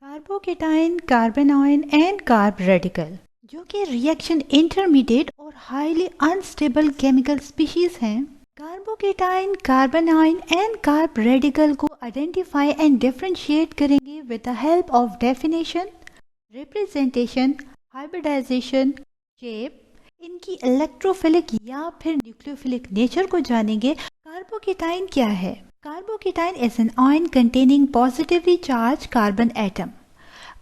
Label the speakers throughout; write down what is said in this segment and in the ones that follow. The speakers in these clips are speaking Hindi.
Speaker 1: Carbocation, carbanion and carb radical जो कि रिएक्शन इंटरमीडिएट और हाईली अनस्टेबल केमिकल स्पीशीज हैं। Carbocation, carbanion and carb radical को आइडेंटिफाई एंड डिफरेंशिएट करेंगे with the help of definition, representation, hybridization, shape, इनकी इलेक्ट्रोफिलिक या फिर न्यूक्लियोफिलिक नेचर को जानेंगे। कार्बोकेटाइन क्या है? Carbocation is an ion containing positively charge carbon atom.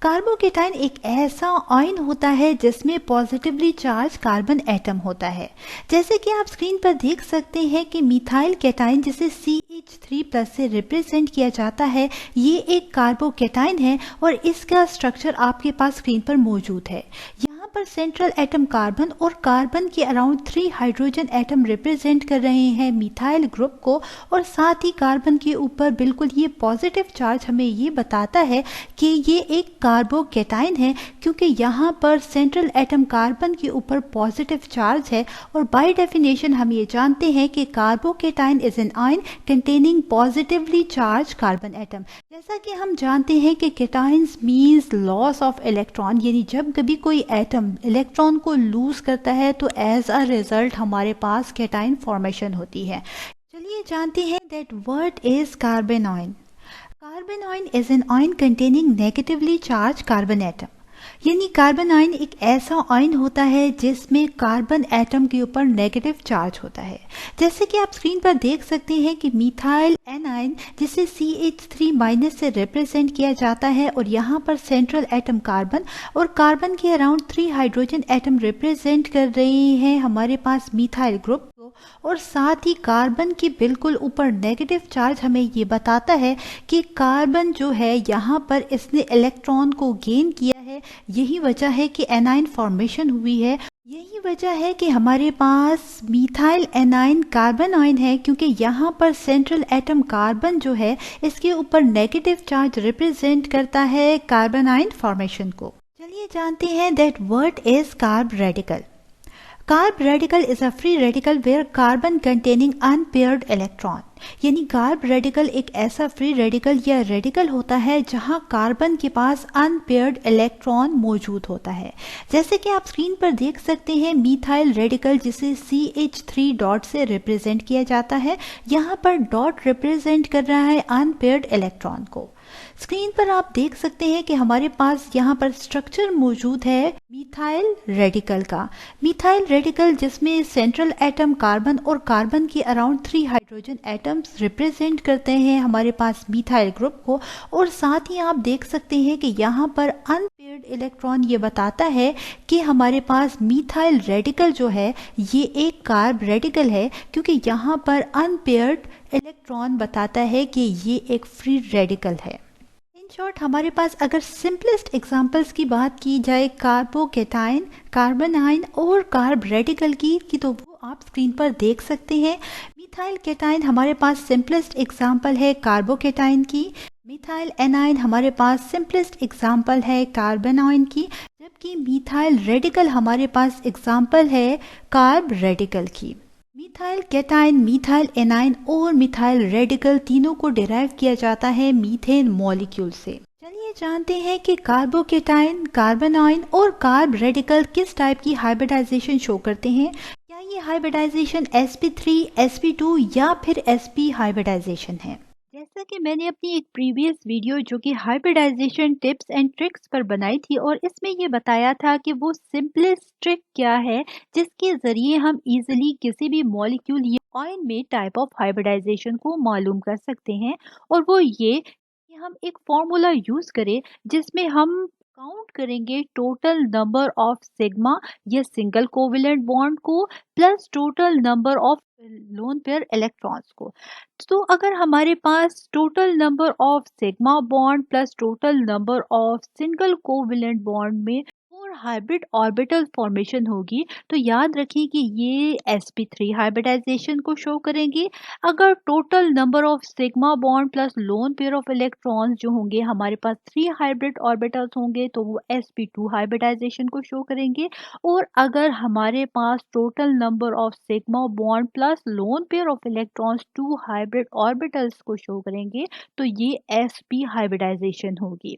Speaker 1: Carbocation एक ऐसा आयन होता है जिसमें पॉजिटिवली चार्ज कार्बन एटम होता है। जैसे कि आप स्क्रीन पर देख सकते हैं कि मिथाइल केटाइन जिसे CH3+ से रिप्रेजेंट किया जाता है, ये एक कार्बोकेटाइन है और इसका स्ट्रक्चर आपके पास स्क्रीन पर मौजूद है। यहाँ पर सेंट्रल एटम कार्बन और कार्बन के अराउंड 3 हाइड्रोजन एटम रिप्रेजेंट कर रहे हैं मिथाइल ग्रुप को, और साथ ही कार्बन के ऊपर बिल्कुल ये पॉजिटिव चार्ज हमें ये बताता है कि ये एक कार्बोकेटाइन है, क्योंकि यहाँ पर सेंट्रल एटम कार्बन के ऊपर पॉजिटिव चार्ज है। और बाय डेफिनेशन हम ये जानते हैं कि carbocation is an ion containing positively charge carbon atom. जैसा कि हम जानते हैं कि केटाइन्स मीन्स लॉस ऑफ इलेक्ट्रॉन, यानी जब कभी कोई एटम इलेक्ट्रॉन को लूज करता है तो एज अ रिजल्ट हमारे पास केटाइन फॉर्मेशन होती है। चलिए जानते हैं that what is carbanion. Carbanion is an ion containing negatively charge carbon atom, यानी कार्बेनॉइन एक ऐसा आयन होता है जिसमें कार्बन एटम के ऊपर नेगेटिव चार्ज होता है। जैसे कि आप स्क्रीन पर देख सकते हैं कि मिथाइल एनाइन जिसे CH3- से रिप्रेजेंट किया जाता है, और यहाँ पर सेंट्रल एटम कार्बन और कार्बन के अराउंड 3 हाइड्रोजन एटम रिप्रेजेंट कर रहे हैं हमारे पास मिथाइल ग्रुप को, और साथ ही कार्बन के बिल्कुल ऊपर नेगेटिव चार्ज हमें ये बताता है कि कार्बन जो है यहाँ पर इसने इलेक्ट्रॉन को गेन किया है। यही वजह है कि एनाइन फॉर्मेशन हुई है। यही वजह है कि हमारे पास मिथाइल एनाइन कार्बेनॉइन है, क्योंकि यहाँ पर सेंट्रल एटम कार्बन जो है इसके ऊपर नेगेटिव चार्ज रिप्रेजेंट करता है कार्बेनॉइन फॉर्मेशन को। चलिए जानते हैं that what is carb radical. Carb radical is a free radical where carbon containing unpaired electron, यानी कार्ब रेडिकल एक ऐसा फ्री रेडिकल या रेडिकल होता है जहां कार्बन के पास अनपेयर्ड इलेक्ट्रॉन मौजूद होता है। जैसे कि आप स्क्रीन पर देख सकते हैं मिथाइल रेडिकल जिसे CH3 डॉट से रिप्रेजेंट किया जाता है, यहाँ पर डॉट रिप्रेजेंट कर रहा है अनपेयर्ड इलेक्ट्रॉन को। स्क्रीन पर आप देख सकते हैं कि हमारे पास यहाँ पर स्ट्रक्चर मौजूद है मिथाइल रेडिकल का। मिथाइल रेडिकल जिसमें सेंट्रल एटम कार्बन और कार्बन के अराउंड 3 हाइड्रोजन एटम्स रिप्रेजेंट करते हैं हमारे पास मिथाइल ग्रुप को, और साथ ही आप देख सकते हैं कि यहाँ पर अनपेयर्ड इलेक्ट्रॉन ये बताता है कि हमारे पास मिथाइल रेडिकल जो है ये एक कार्ब रेडिकल है, क्योंकि यहाँ पर अनपेयर्ड इलेक्ट्रॉन बताता है कि ये एक फ्री रेडिकल है। इन शॉर्ट हमारे पास अगर सिंपलेस्ट एग्जांपल्स की बात की जाए कार्बोकेटाइन, कार्बेनॉइन और कार्ब रेडिकल की तो वो आप स्क्रीन पर देख सकते हैं। मिथाइल केटाइन हमारे पास सिंपलेस्ट एग्जांपल है कार्बोकेटाइन की, मिथाइल एनाइन हमारे पास सिंपलेस्ट एग्जांपल है कार्बेनॉइन की, जबकि मिथाइल रेडिकल हमारे पास एग्जांपल है कार्ब रेडिकल की। मिथाइल केटाइन, मिथाइल एनाइन और मिथाइल रेडिकल तीनों को डिराइव किया जाता है मीथेन मॉलिक्यूल से। चलिए जानते हैं कि कार्बोकेटाइन, कार्बेनॉइन और कार्ब रेडिकल किस टाइप की हाइब्रिडाइजेशन शो करते हैं। क्या ये हाइब्रिडाइजेशन sp3, sp2 या फिर sp हाइब्रिडाइजेशन है। जैसा कि मैंने अपनी एक प्रीवियस वीडियो जो कि हाइब्रिडाइजेशन टिप्स एंड ट्रिक्स पर बनाई थी, और इसमें ये बताया था कि वो सिंपलेस्ट ट्रिक क्या है जिसके ज़रिए हम इजीली किसी भी मॉलिक्यूल या आयन में टाइप ऑफ हाइब्रिडाइजेशन को मालूम कर सकते हैं, और वो ये कि हम एक फॉर्मूला यूज़ करें जिसमें हम काउंट करेंगे टोटल नंबर ऑफ सिग्मा या सिंगल कोवेलेंट बॉन्ड को plus total number of lone pair electrons को। तो अगर हमारे पास total number of sigma bond plus total number of single covalent bond में 4 हाइब्रिड ऑर्बिटल फॉर्मेशन होगी, तो याद रखिए कि ये sp3 हाइब्रिडाइजेशन को शो करेंगे। अगर total number of sigma bond plus lone pair of electrons जो होंगे हमारे पास 3 हाइब्रिड ऑर्बिटल्स होंगे, तो वो sp2 हाइब्रिडाइजेशन को शो करेंगे। और अगर हमारे पास total number of sigma bond plus lone pair of electrons 2 hybrid orbitals को शो करेंगे, तो ये sp हाइब्रिडाइजेशन होगी।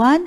Speaker 1: 1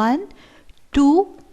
Speaker 1: 1 2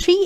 Speaker 1: 3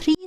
Speaker 1: 3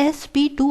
Speaker 1: sp2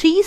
Speaker 1: 3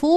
Speaker 1: 4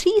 Speaker 1: 3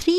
Speaker 1: 3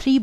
Speaker 1: 3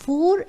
Speaker 1: 4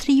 Speaker 1: 3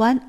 Speaker 1: 1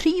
Speaker 1: 3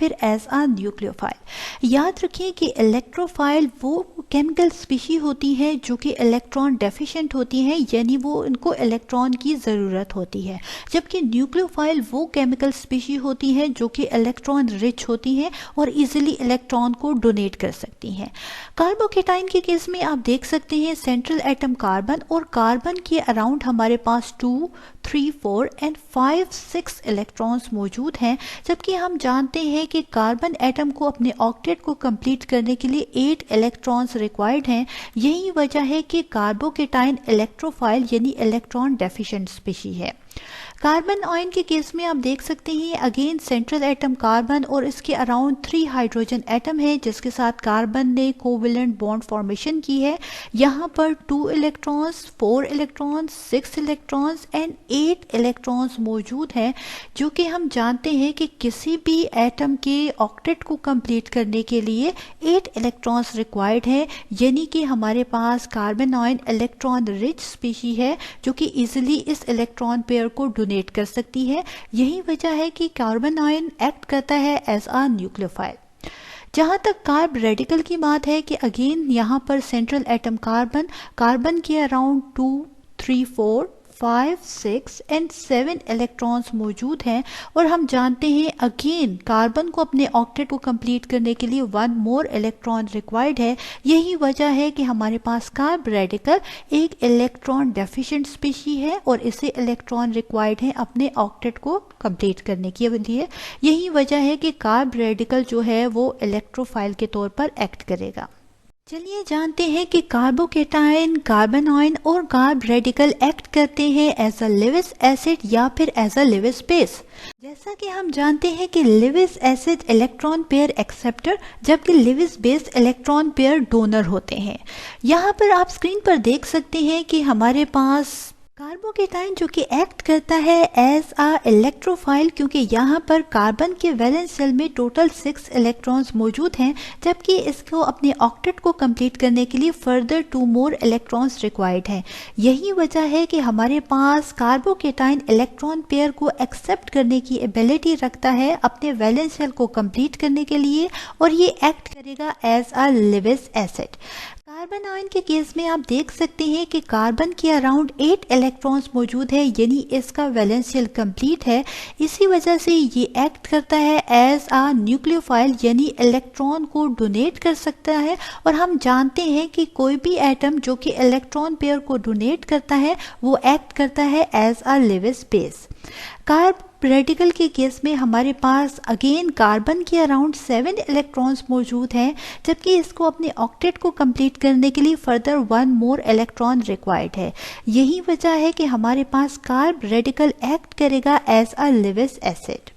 Speaker 1: फिर एज अ न्यूक्लियोफाइल। याद रखिए कि इलेक्ट्रोफाइल वो केमिकल स्पीशी होती है जो कि इलेक्ट्रॉन डेफिशिएंट होती है, यानी वो इनको इलेक्ट्रॉन की ज़रूरत होती है, जबकि न्यूक्लियोफाइल वो केमिकल स्पीशी होती है जो कि इलेक्ट्रॉन रिच होती है और इजीली इलेक्ट्रॉन को डोनेट कर सकती हैं। कार्बोकेटाइन के केस में आप देख सकते हैं सेंट्रल एटम कार्बन, और कार्बन के अराउंड हमारे पास 2, 3, 4 एंड 5, 6 इलेक्ट्रॉन्स मौजूद हैं, जबकि हम जानते हैं कि कार्बन एटम को अपने ऑक्टेट को कंप्लीट करने के लिए 8 इलेक्ट्रॉन्स रिक्वायर्ड हैं। यही वजह है कि कार्बोकेटाइन इलेक्ट्रोफाइल यानी इलेक्ट्रॉन डेफिशिएंट स्पीशी है। कार्बन आयन के केस में आप देख सकते हैं अगेन सेंट्रल एटम कार्बन और इसके अराउंड 3 हाइड्रोजन एटम है जिसके साथ कार्बन ने कोवेलेंट बॉन्ड फॉर्मेशन की है। यहाँ पर 2 electrons, 4 electrons, 6 electrons and 8 electrons मौजूद हैं, जो कि हम जानते हैं कि किसी भी एटम के ऑक्टेट को कंप्लीट करने के लिए 8 इलेक्ट्रॉन्स रिक्वायर्ड है, यानी कि हमारे पास carbon ion electron rich species है जो कि इजिली इस इलेक्ट्रॉन पेयर को डोनेट कर सकती है। यही वजह है कि कार्बन आयन एक्ट करता है एज अ न्यूक्लियोफाइल। जहाँ तक कार्ब रेडिकल की बात है कि अगेन यहाँ पर सेंट्रल एटम कार्बन, कार्बन के अराउंड 2, 3, 4, 5, 6 एंड 7 इलेक्ट्रॉन्स मौजूद हैं, और हम जानते हैं अगेन कार्बन को अपने ऑक्टेट को कंप्लीट करने के लिए 1 मोर इलेक्ट्रॉन रिक्वायर्ड है। यही वजह है कि हमारे पास कार्ब रेडिकल एक इलेक्ट्रॉन डेफिशिएंट स्पीशी है और इसे इलेक्ट्रॉन रिक्वायर्ड है अपने ऑक्टेट को कंप्लीट करने के लिए। यही वजह है कि कार्ब रेडिकल जो है वो इलेक्ट्रोफाइल के तौर पर एक्ट करेगा। चलिए जानते हैं कि कार्बोकेटाइन, कार्बन आयन और कार्ब रेडिकल एक्ट करते हैं एज अ लेविस एसिड या फिर एज अ लेविस बेस। जैसा कि हम जानते हैं कि Lewis acid electron pair acceptor जबकि Lewis base electron pair donor होते हैं। यहाँ पर आप स्क्रीन पर देख सकते हैं कि हमारे पास कार्बोकेटाइन जो कि एक्ट करता है एज अ इलेक्ट्रोफाइल, क्योंकि यहाँ पर कार्बन के वैलेंस शेल में टोटल 6 इलेक्ट्रॉन्स मौजूद हैं, जबकि इसको अपने ऑक्टेट को कंप्लीट करने के लिए फर्दर 2 मोर इलेक्ट्रॉन्स रिक्वायर्ड हैं। यही वजह है कि हमारे पास कार्बोकेटाइन इलेक्ट्रॉन पेयर को एक्सेप्ट करने की एबिलिटी रखता है अपने वैलेंस शेल को कंप्लीट करने के लिए, और ये एक्ट करेगा as a Lewis acid. Carbon ion के केस में आप देख सकते हैं कि कार्बन के अराउंड 8 इलेक्ट्रॉन्स मौजूद है, यानी इसका वैलेंस शेल कंप्लीट है। इसी वजह से ये एक्ट करता है एज अ न्यूक्लियोफाइल, यानी इलेक्ट्रॉन को डोनेट कर सकता है, और हम जानते हैं कि कोई भी एटम जो कि इलेक्ट्रॉन पेयर को डोनेट करता है वो एक्ट करता है as a Lewis base. Carb radical के केस में हमारे पास अगेन कार्बन के अराउंड 7 इलेक्ट्रॉन्स मौजूद हैं, जबकि इसको अपने ऑक्टेट को कंप्लीट करने के लिए फर्दर 1 मोर इलेक्ट्रॉन रिक्वायर्ड है। यही वजह है कि हमारे पास कार्ब रेडिकल एक्ट करेगा एज अ लेविस एसिड।